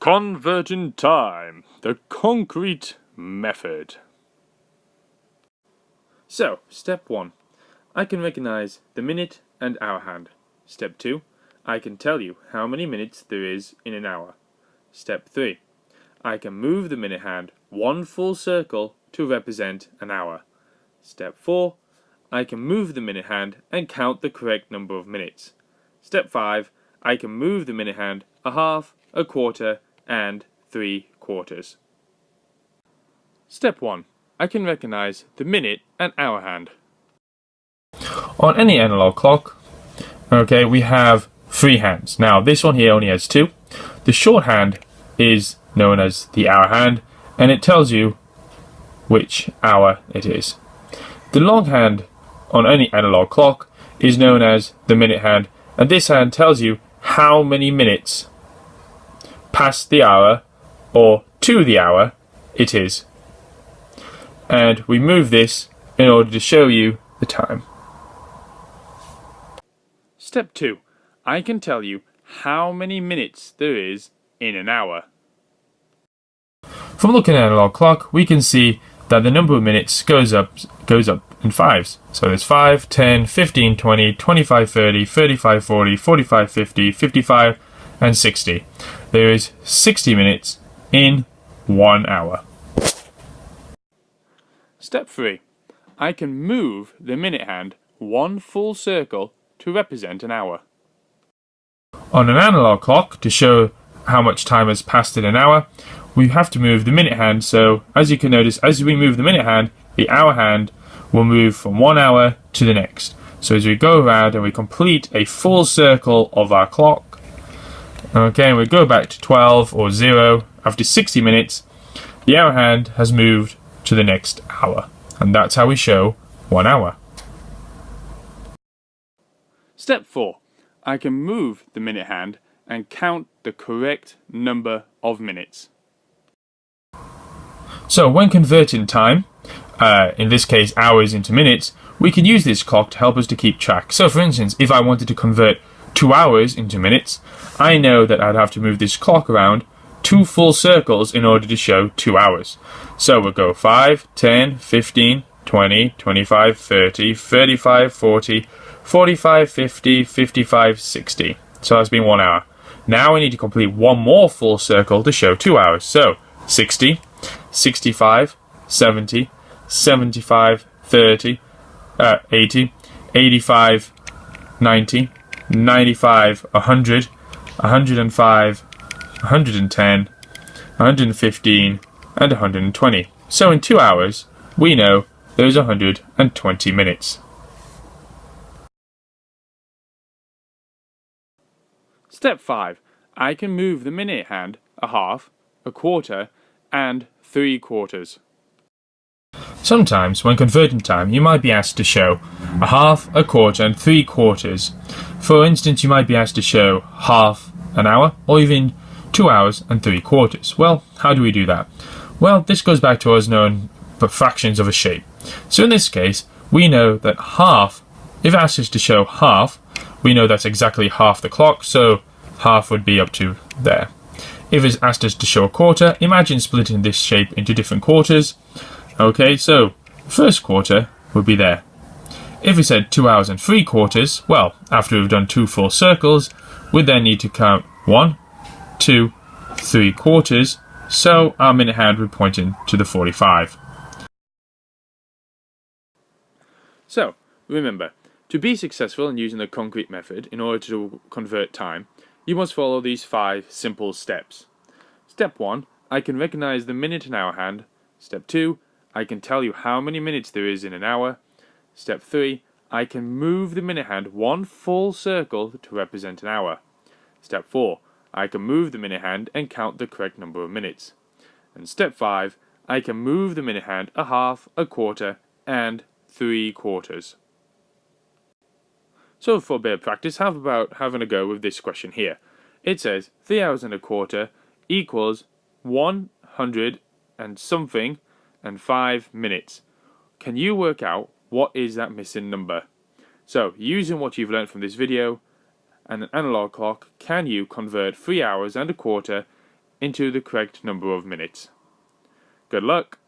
Converting time, the concrete method. So, step 1. I can recognize the minute and hour hand. Step 2. I can tell you how many minutes there is in an hour. Step 3. I can move the minute hand one full circle to represent an hour. Step 4. I can move the minute hand and count the correct number of minutes. Step 5. I can move the minute hand a half, a quarter, and 3/4. Step 1. I can recognize the minute and hour hand. On any analog clock, we have 3 hands. Now this one here only has 2. The short hand is known as the hour hand, and it tells you which hour it is. The long hand on any analog clock is known as the minute hand, and this hand tells you how many minutes past the hour or to the hour it is. And we move this in order to show you the time. Step 2. I can tell you how many minutes there is in an hour. From looking at an analog clock, we can see that the number of minutes goes up in fives. So there's 5, 10, 15, 20, 25, 30, 35, 40, 45, 50, 55, and 60. There is 60 minutes in 1 hour. Step 3. I can move the minute hand one full circle to represent an hour. On an analog clock, to show how much time has passed in an hour, we have to move the minute hand. So as you can notice, as we move the minute hand, the hour hand will move from 1 hour to the next. So as we go around and we complete a full circle of our clock, and we go back to 12 or 0 after 60 minutes, the hour hand has moved to the next hour, and that's how we show 1 hour. Step 4. I can move the minute hand and count the correct number of minutes. So when converting time, in this case hours into minutes, we can use this clock to help us to keep track. So for instance, if I wanted to convert 2 hours into minutes, I know that I'd have to move this clock around 2 full circles in order to show 2 hours. So we'll go 5, 10, 15, 20, 25, 30, 35, 40, 45, 50, 55, 60. So that's been 1 hour. Now we need to complete one more full circle to show 2 hours. So 60, 65, 70, 75, 30, 80, 85, 90, 95, 100, 105, 110, 115, and 120. So in 2 hours, we know there's 120 minutes. Step 5. I can move the minute hand a half, a quarter, and 3/4. Sometimes, when converting time, you might be asked to show a half, a quarter, and 3/4. For instance, you might be asked to show half an hour, or even 2 hours and 3/4. Well, how do we do that? Well, this goes back to us knowing fractions of a shape. So in this case, we know that half, if it asks us to show half, we know that's exactly half the clock, so half would be up to there. If it's asked us to show a quarter, imagine splitting this shape into different quarters. So first quarter would be there. If we said 2 hours and 3/4, well, after we've done 2 full circles, we then need to count 1, 2, 3/4, so our minute hand would point to the 45. So, remember, to be successful in using the concrete method in order to convert time, you must follow these 5 simple steps. Step 1. I can recognize the minute and hour hand. Step 2. I can tell you how many minutes there is in an hour. Step 3. I can move the minute hand one full circle to represent an hour. Step 4. I can move the minute hand and count the correct number of minutes. And step 5. I can move the minute hand a half, a quarter, and 3/4. So for a bit of practice, how about having a go with this question here? It says 3 hours and a quarter equals 100 and something and 5 minutes. Can you work out what is that missing number? So using what you've learned from this video and an analog clock, can you convert 3 hours and a quarter into the correct number of minutes. Good luck!